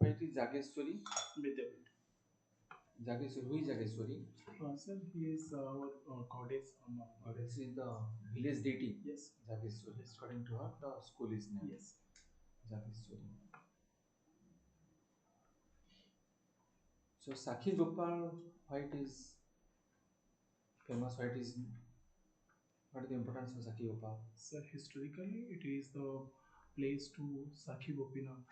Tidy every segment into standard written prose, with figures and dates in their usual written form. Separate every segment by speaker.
Speaker 1: Why it is Jageshwari?
Speaker 2: Vidyapit.
Speaker 1: Jageshwari. Who is Jageshwari?
Speaker 2: Sir, he is our goddess.
Speaker 1: This is the village deity.
Speaker 2: Yes.
Speaker 1: Jageshwari.
Speaker 2: Yes.
Speaker 1: According to her, the school is named
Speaker 2: Yes.
Speaker 1: Jageshwari. So Sakhi Gopal, why it is famous? Why it is? What is the importance of Sakhi Gopal?
Speaker 2: Sir, historically, it is the place to Sakhi Gopinath,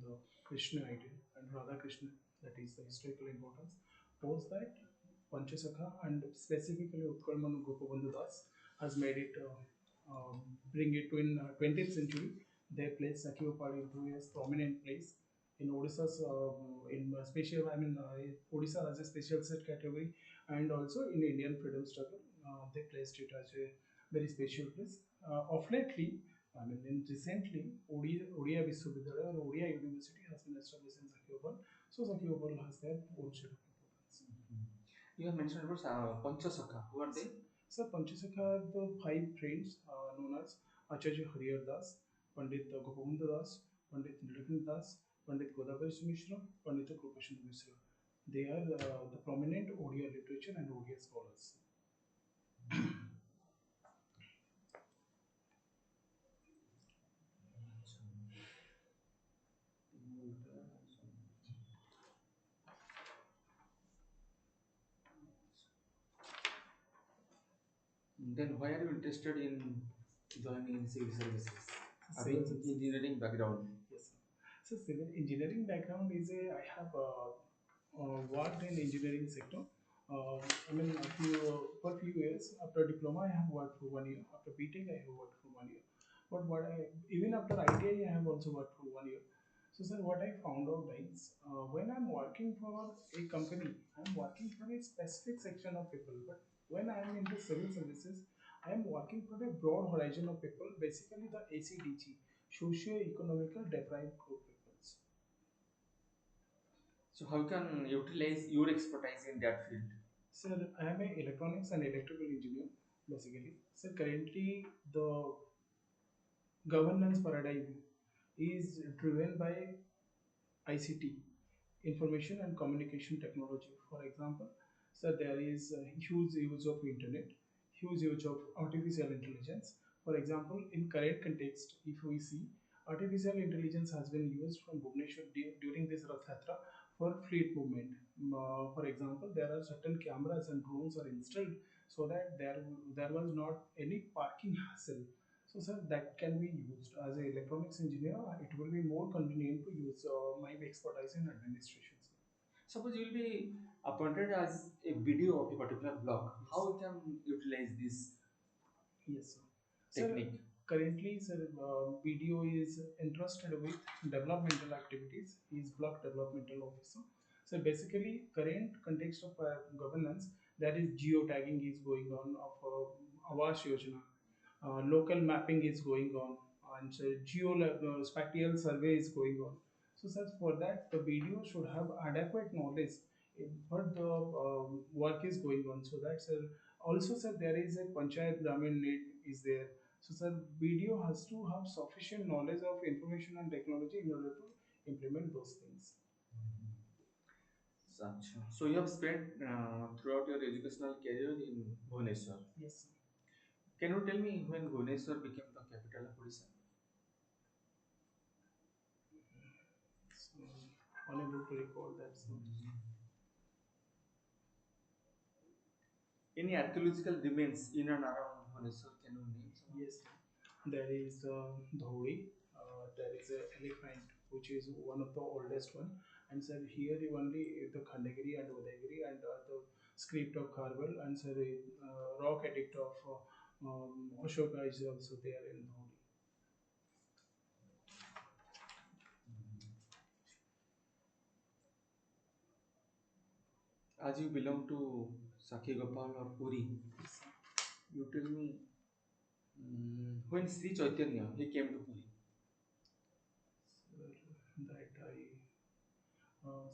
Speaker 2: the Krishna ideal, and Radha Krishna. That is the historical importance. Post that, Panchasakha and specifically Utkalmanu Gopabandhu Das has made it, bring it to in 20th century. They place Sakhi Gopal into a prominent place in Odisha's in special. I mean, Odisha has a special set category, and also in Indian freedom struggle, they placed it as a very special place. Of lately, I mean, in recently, Odia Vishwavidyalaya or Odia University has been established in Sakhiopal. So Sakhiopal has their own share of importance.
Speaker 1: You have mentioned about Panchasakha. Who are they?
Speaker 2: So Panchasakha are the five friends known as Acharya Hariyar Das, Pandit Gopavandhu Das, Pandit Nilakant Das, Pandit Godavari Mishra, Pandit Krupashan Mishra. They are the prominent Odia literature and Odia scholars.
Speaker 1: Then why are you interested in joining in civil services? Having engineering background.
Speaker 2: Yes, sir. So civil engineering background is a I have worked in engineering sector. I mean, for a few years after diploma, I have worked for 1 year. After BTech, I have worked for 1 year. But even after ITI, I have also worked for 1 year. So, sir, what I found out is when I'm working for a company, I'm working for a specific section of people. But when I'm into civil services, I am working for a broad horizon of people, basically the ACDG, socio-economical deprived group peoples.
Speaker 1: So how can utilize your expertise in that field?
Speaker 2: Sir, I am an electronics and electrical engineer, basically. Sir, currently the governance paradigm is driven by ICT, information and communication technology. For example, so there is a huge use of internet, huge use of artificial intelligence. For example, in current context, if we see, artificial intelligence has been used from Bhubaneswar during this Rath Yatra for fleet movement. For example, there are certain cameras and drones are installed so that there was not any parking hassle. So, sir, that can be used as an electronics engineer. It will be more convenient to use my expertise in administration. Sir.
Speaker 1: Suppose you will be appointed as a video of a particular block.
Speaker 2: Yes.
Speaker 1: How we can utilize this
Speaker 2: Yes, sir.
Speaker 1: technique?
Speaker 2: Sir, currently, sir, BDO is entrusted with developmental activities. He is block developmental officer. So basically, current context of governance, that is geotagging is going on of Awas Yojana. Local mapping is going on, and so spatial survey is going on. So, sir, for that, the BDO should have adequate knowledge what the work is going on. So that, sir, also, sir, there is a panchayat gramin need is there. So, sir, BDO has to have sufficient knowledge of information and technology in order to implement those things.
Speaker 1: Such. So you have spent throughout your educational career in Bhubaneswar.
Speaker 2: Yes, sir.
Speaker 1: Can you tell me when Bhubaneswar became the capital of Odisha?
Speaker 2: So, unable to recall that. So.
Speaker 1: Any archaeological remains in and around Bhubaneswar? Can you name some?
Speaker 2: Yes, there is Dhori. There is a elephant, which is one of the oldest one. And sir, here you only the Khandagiri and Udayagiri and the script of Kharwal and sir, rock edict of Ashoka is also there in Dhori.
Speaker 1: As you belong to Sakhi Gopal or Puri, you tell me when Sri Chaitanya he came to Puri.
Speaker 2: Sir, that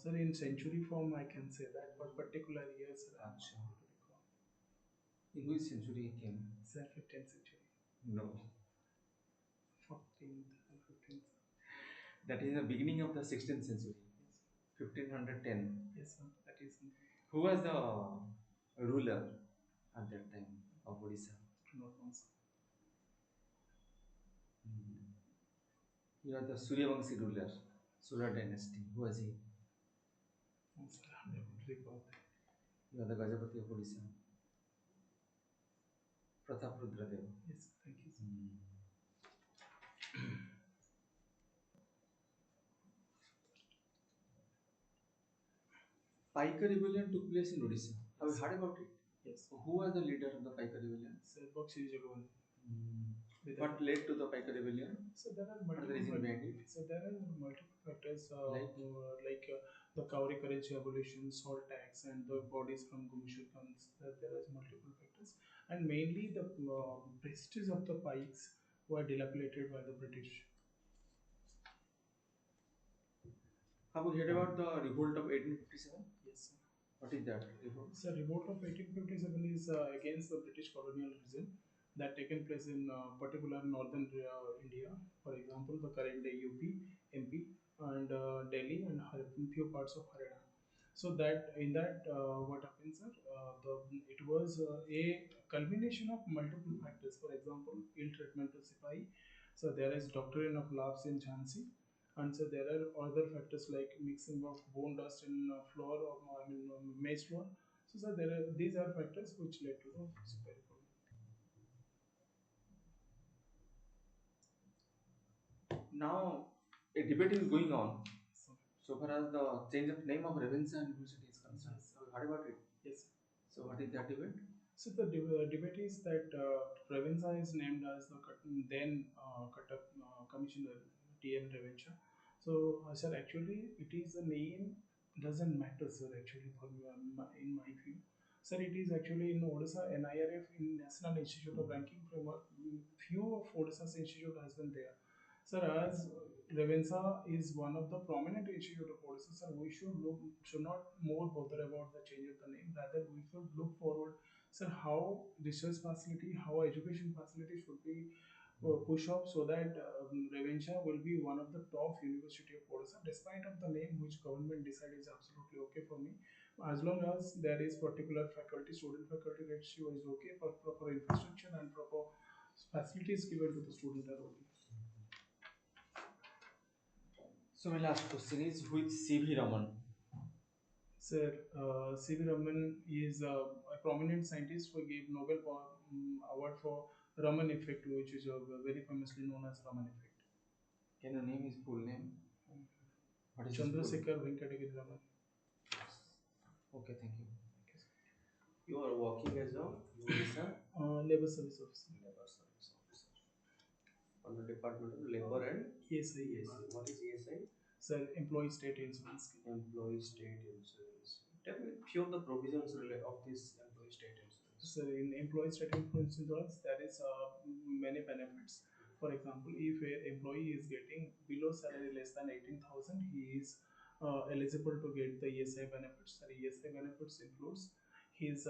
Speaker 2: sir, in century form I can say that, but particular years, sir, I'm not able to recall.
Speaker 1: In which century he came?
Speaker 2: Sir, 15th century.
Speaker 1: No.
Speaker 2: 14th and 15th.
Speaker 1: That is the beginning of the 16th century, 1510.
Speaker 2: Yes, sir. That is
Speaker 1: Who was the ruler at that time of Odisha?
Speaker 2: not wrong, sir.
Speaker 1: You are the Suryavamshi ruler, Sura dynasty. Who was he?
Speaker 2: No, sir. I don't recall that.
Speaker 1: You are the Gajapati of Odisha, Pratap Rudradev.
Speaker 2: Yes, sir. Thank you, sir.
Speaker 1: Paika rebellion took place in Odisha. Have you
Speaker 2: Yes.
Speaker 1: heard about it?
Speaker 2: Yes.
Speaker 1: Who was the leader of the Paika rebellion?
Speaker 2: Sir, Bakshi Jagavan.
Speaker 1: What led to the Paika rebellion?
Speaker 2: So there are
Speaker 1: What is the reason behind it?
Speaker 2: So there are multiple factors
Speaker 1: Like?
Speaker 2: the cowrie currency abolition, salt tax, and the bodies from Gumshur comes. There is multiple factors, and mainly the prestige of the pikes were dilapidated by the British.
Speaker 1: Have you heard about the revolt of 1857?
Speaker 2: Yes, sir.
Speaker 1: What is that revolt?
Speaker 2: So revolt of 1857 is against the British colonial regime that taken place in particular northern India. For example, the current day UP, MP, and Delhi and few parts of Haryana. So that in that what happens, sir? It was a culmination of multiple factors. For example, ill treatment to Sipahi. So there is doctrine of lapse in Jhansi, and so there are other factors like mixing of bone dust in floor or maize flour. So sir, these are factors which led to the Sipahi problem.
Speaker 1: Now, a debate is going on
Speaker 2: So,
Speaker 1: so far as the change of name of Ravenshaw University is concerned.
Speaker 2: Yes.
Speaker 1: Have you heard about it?
Speaker 2: yes.
Speaker 1: So, what is that debate?
Speaker 2: So the debate is that Ravensa is named as the then Cuttack Commissioner T.M. Ravensa. So sir, actually it is a name doesn't matter, sir. Actually, for in my view, sir, it is actually in Odisha NIRF in National Institute of Ranking Framework. Few of Odisha's institute has been there. Sir, as Ravensa is one of the prominent institute of Odisha, sir, we should not more bother about the change of the name. Rather, we should look forward. Sir, how research facility, how education facility should be push up so that Ravencha will be one of the top university of Odisha, despite of the name which government decide is absolutely okay for me, as long as there is particular faculty, student faculty ratio is okay for proper infrastructure and proper facilities given to the student are okay.
Speaker 1: So, my last question is with C.V. Raman.
Speaker 2: Sir, C.V. Raman is a prominent scientist who gave Nobel Award for Raman effect, which is very famously known as Raman effect.
Speaker 1: Can you name his full name? What is his full?
Speaker 2: Chandrasekhar Venkatagiri Raman.
Speaker 1: Okay, thank you.
Speaker 3: You are working as a
Speaker 2: Labor Service Officer.
Speaker 3: On the Department of Labor and
Speaker 2: ESI.
Speaker 3: What is ESI?
Speaker 2: Sir, Employee State Insurance Scheme.
Speaker 3: Employee State Insurance. Tell me few of the provisions of this Employee State Insurance.
Speaker 2: So in Employee State Insurance, there is many benefits. For example, if an employee is getting below salary less than 18,000, he is eligible to get the ESI benefits. The ESI benefits includes his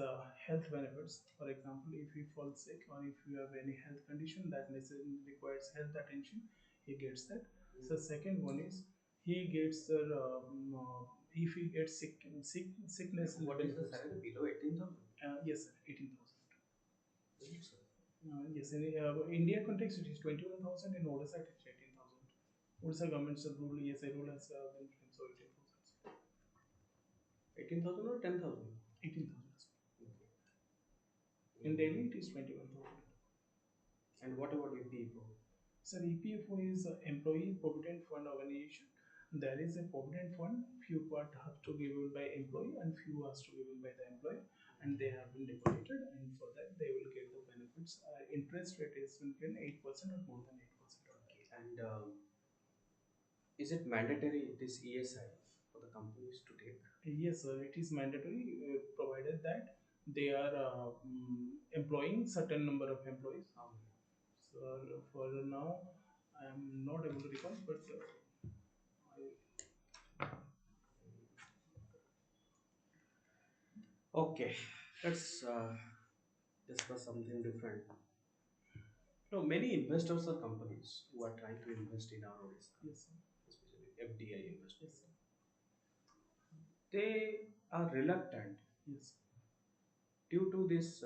Speaker 2: health benefits. For example, if he falls sick or if you have any health condition that requires health attention, he gets that. So second one is he gets if he gets sickness.
Speaker 3: What is the salary below 18,000?
Speaker 2: Yes, sir, 18,000. Yes, in India context it is 21,000. In Odisha it is 18,000. Odisha government's rule, ESI rule has been framed, so 18,000.
Speaker 3: 18,000 or 10,000?
Speaker 2: 18,000. In Delhi it is 21,000.
Speaker 3: And what about EPFO?
Speaker 2: Sir, EPFO is Employee Provident Fund Organization. There is a provident fund, few part have to be given by employee and few has to be given by the employer, and they have been deposited, and for that they will get the benefits. Interest rate is between 8% or more than 8%.
Speaker 3: Okay. And is it mandatory this ESI for the companies to take?
Speaker 2: Yes, sir, it is mandatory provided that they are employing certain number of employees. So for now, I am not able to recall, but
Speaker 3: Okay, let's discuss something different. Many investors or companies who are trying to invest in our Odisha,
Speaker 2: yes, sir.
Speaker 3: especially FDI investment.
Speaker 2: Yes, sir.
Speaker 3: They are reluctant
Speaker 2: Yes.
Speaker 3: due to this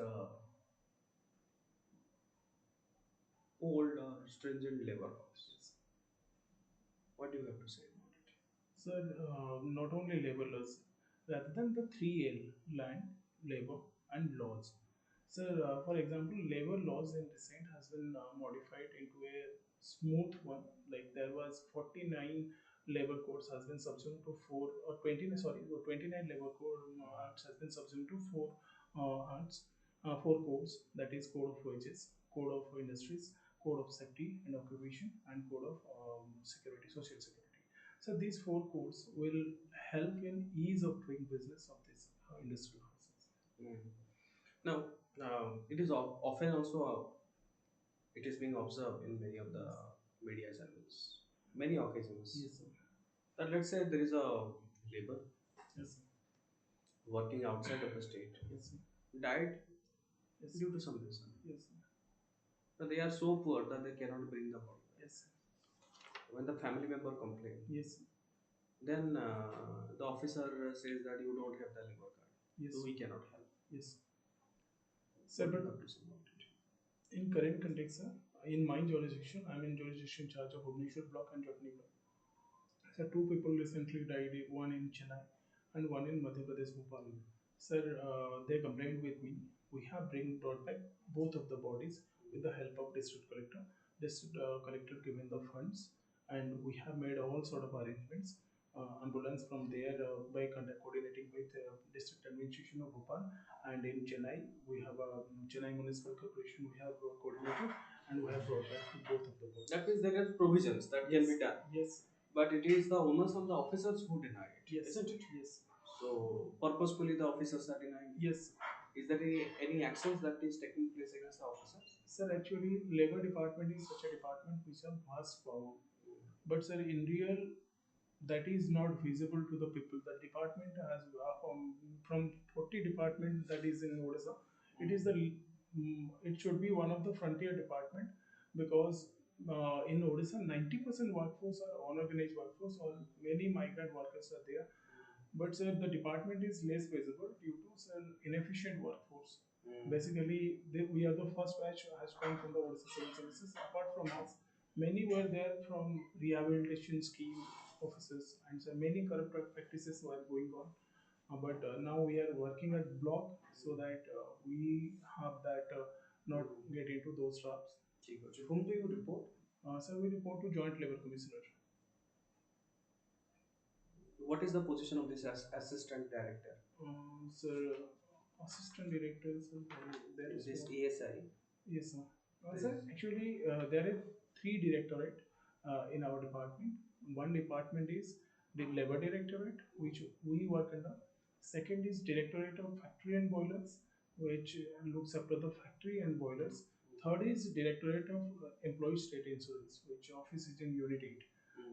Speaker 3: old stringent labor laws.
Speaker 2: Yes.
Speaker 3: What do you have to say about it?
Speaker 2: Sir, not only labor laws, rather than the 3L, land, labor, and laws. Sir, for example, labor laws in recent has been modified into a smooth one. Like there was 49 labor codes has been subsumed to 29 labor code acts has been subsumed to 4 codes, that is code of wages, code of industries, code of safety and occupation, and code of security, social security. So these 4 codes will help in ease of doing business of these industrial houses.
Speaker 3: Mm. Now, it is often also it is being observed in many of the media channels, many occasions.
Speaker 2: Yes, sir.
Speaker 3: That let's say there is a labor
Speaker 2: Yes, sir.
Speaker 3: working outside of the state,
Speaker 2: Yes, sir.
Speaker 3: died
Speaker 2: Yes,
Speaker 3: due to some reason.
Speaker 2: yes, sir.
Speaker 3: Now, they are so poor that they cannot bring the body back.
Speaker 2: Yes, sir.
Speaker 3: When the family member complain,
Speaker 2: Yes, sir.
Speaker 3: then the officer says that you don't have the labor card,
Speaker 2: Yes,
Speaker 3: so we cannot help.
Speaker 2: yes. Sir,
Speaker 3: What do
Speaker 2: but
Speaker 3: you have to say about it?
Speaker 2: in current context, sir, in my jurisdiction, I'm in jurisdiction charge of Bhubaneswar block and Jatni block. So 2 people recently died, one in Chennai and one in Madhya Pradesh, Bhopal. Sir, they complained with me. We have brought back both of the bodies with the help of district collector. District collector given the funds, and we have made all sort of arrangements. Ambulance from there by coordinating with district administration of Bhopal, and in Chennai we have a Chennai Municipal Corporation. We have coordinated and we have brought back both of the bodies.
Speaker 3: That means there are provisions that can be done,
Speaker 2: Yes.
Speaker 3: but it is the owners and the officers who deny it,
Speaker 2: Yes.
Speaker 3: isn't it?
Speaker 2: Yes.
Speaker 3: So purposefully the officers are denying.
Speaker 2: Yes.
Speaker 3: Is there any actions that is taking place against the officers?
Speaker 2: Sir, actually, labor department is such a department which have vast power. But sir, in real, that is not visible to the people. The department has from 40 department that is in Odisha. It is it should be one of the frontier department, because in Odisha 90% workforce are unorganized workforce, or many migrant workers are there. But sir, the department is less visible due to sir, inefficient workforce. Basically, we are the first batch has come from the Odisha Civil Services. Apart from us, many were there from rehabilitation scheme offices, and so many corrupt practices were going on. But now we are working at block so that we have that not get into those traps.
Speaker 3: Whom do you report?
Speaker 2: So we report to Joint Labor Commissioner.
Speaker 3: What is the position of this assistant director?
Speaker 2: Sir, assistant director, sir, there is
Speaker 3: This
Speaker 2: one.
Speaker 3: ESI.
Speaker 2: Yes, sir. Sir, actually, there are 3 directorate in our department. One department is the labor directorate, which we work under. Second is directorate of factory and boilers, which looks after the factory and boilers. Third is directorate of employee state insurance, which office is in Unit 8.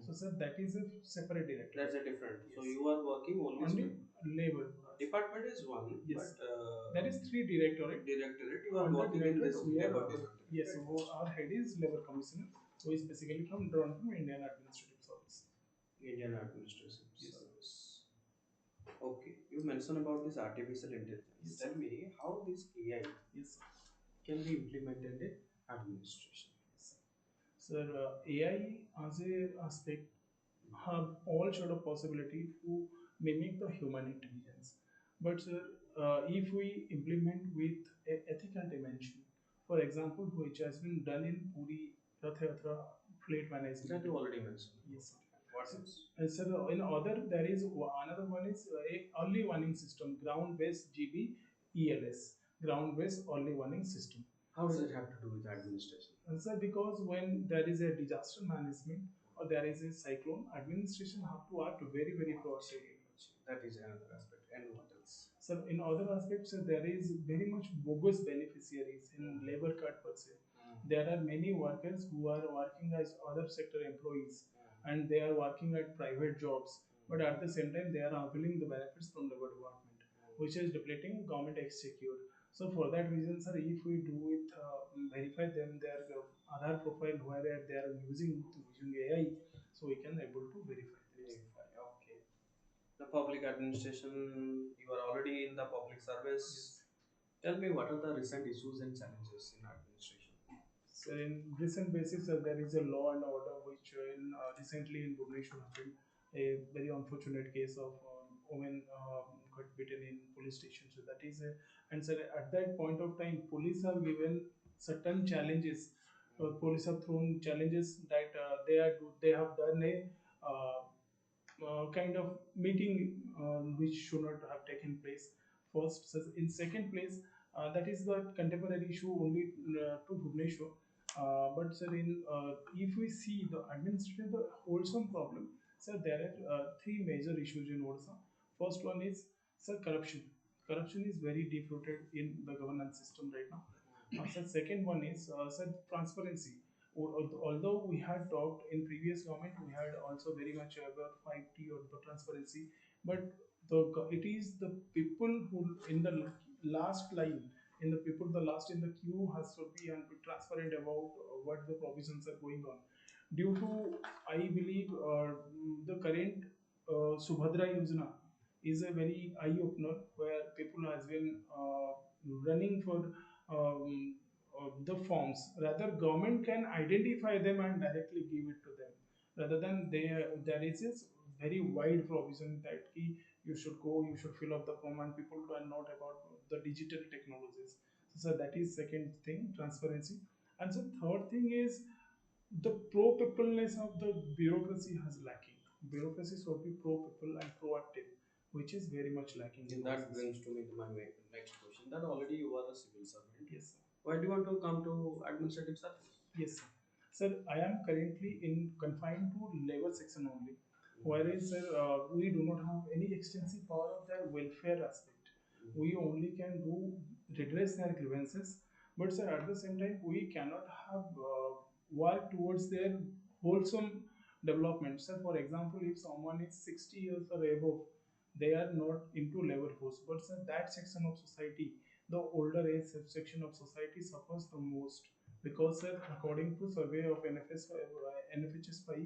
Speaker 2: So, sir, that is a separate directorate.
Speaker 3: That's a different.
Speaker 2: Yes.
Speaker 3: So you are working only
Speaker 2: labor.
Speaker 3: department is one.
Speaker 2: Yes.
Speaker 3: But
Speaker 2: That is 3 directorate.
Speaker 3: Directorate. You are
Speaker 2: Under
Speaker 3: working in this
Speaker 2: directorate, we are
Speaker 3: labor directorate.
Speaker 2: yes, so our head is labor commissioner, who is basically drawn from Indian Administrative Service.
Speaker 3: Indian Administrative
Speaker 2: Yes.
Speaker 3: Service. Okay. You mentioned about this artificial intelligence.
Speaker 2: Yes.
Speaker 3: Tell me how this AI
Speaker 2: Yes, sir.
Speaker 3: can be implemented in administration.
Speaker 2: Yes, sir. Sir, AI as a aspect have all sort of possibility to mimic the human intelligence. But sir, if we implement with a ethical dimension, for example, which has been done in Puri Rath Yatra fleet management.
Speaker 3: That you already mentioned.
Speaker 2: Yes, sir.
Speaker 3: What else?
Speaker 2: Sir, in other there is another one is a early warning system, ground based GB ELS, ground based early warning system.
Speaker 3: How does it have to do with administration?
Speaker 2: Sir, because when there is a disaster management or there is a cyclone, administration have to act very proactively.
Speaker 3: That is another aspect. And what else?
Speaker 2: So in other aspects, there is very much bogus beneficiaries in labor card per se. There are many workers who are working as other sector employees, and they are working at private jobs, but at the same time they are availing the benefits from labor department, which is depleting government exchequer. So for that reason, sir, if we do it, verify them their Aadhaar profile where they are using AI, so we can able to verify them.
Speaker 3: public administration, you are already in the public service.
Speaker 2: Yes.
Speaker 3: Tell me what are the recent issues and challenges in administration?
Speaker 2: So in recent basis, there is a law and order which recently in Bhubaneswar happened. A very unfortunate case of women got beaten in police station. So that is a, and so at that point of time, police have given certain challenges. Police have thrown challenges that they have done a kind of meeting which should not have taken place first. So in second place, that is the contemporary issue only to Bhubaneswar. But sir, if we see the administrative the wholesome problem, sir, there are three major issues in Odisha. First one is, sir, corruption. Corruption is very deep rooted in the governance system right now. Sir, second one is, sir, transparency. Although we had talked in previous government, we had also very much about 5T or the transparency, but it is the people who in the last line, in the people the last in the queue has to be and be transparent about what the provisions are going on. Due to, I believe, the current Subhadra Yojana is a very eye opener where people has been running for the forms. Rather, government can identify them and directly give it to them. Rather than there is this very wide provision that you should go, you should fill up the form, and people are not about the digital technologies. So that is second thing, transparency. And the third thing is the pro peopleness of the bureaucracy has lacking. Bureaucracy should be pro people and proactive, which is very much lacking in
Speaker 3: And
Speaker 2: our
Speaker 3: that
Speaker 2: system.
Speaker 3: brings to me to my next question. That already you are a civil servant.
Speaker 2: Yes, sir.
Speaker 3: Why do you want to come to administrative service?
Speaker 2: Yes, sir. Sir, I am currently in confined to labor section only. Whereas, sir, we do not have any extensive power of their welfare aspect. We only can do redress their grievances, but sir, at the same time, we cannot have work towards their wholesome development. Sir, for example, if someone is 60 years or above, they are not into labor force, but sir, that section of society, the older age section of society suffers the most because sir, according to survey of NFHS 5,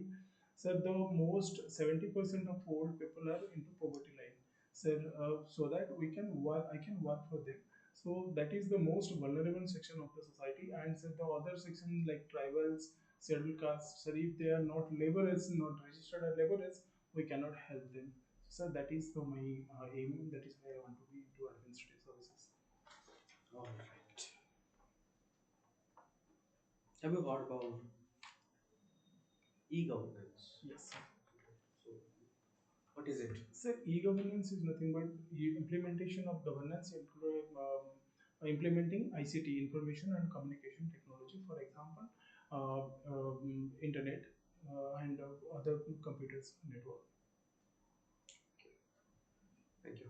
Speaker 2: sir, the most 70% of old people are into poverty line. Sir, so that we can work, I can work for them. So that is the most vulnerable section of the society, and sir, the other section like tribals, scheduled castes, sir, if they are not laborers, not registered as laborers, we cannot help them. So that is my aim. That is why I want to be into administrative services.
Speaker 3: All right. Have you heard about e-governance?
Speaker 2: Yes, sir.
Speaker 3: So, what is it?
Speaker 2: So e-governance is nothing but implementation of governance, implementing ICT, information and communication technology. For example, internet and other computers network.
Speaker 3: Thank you.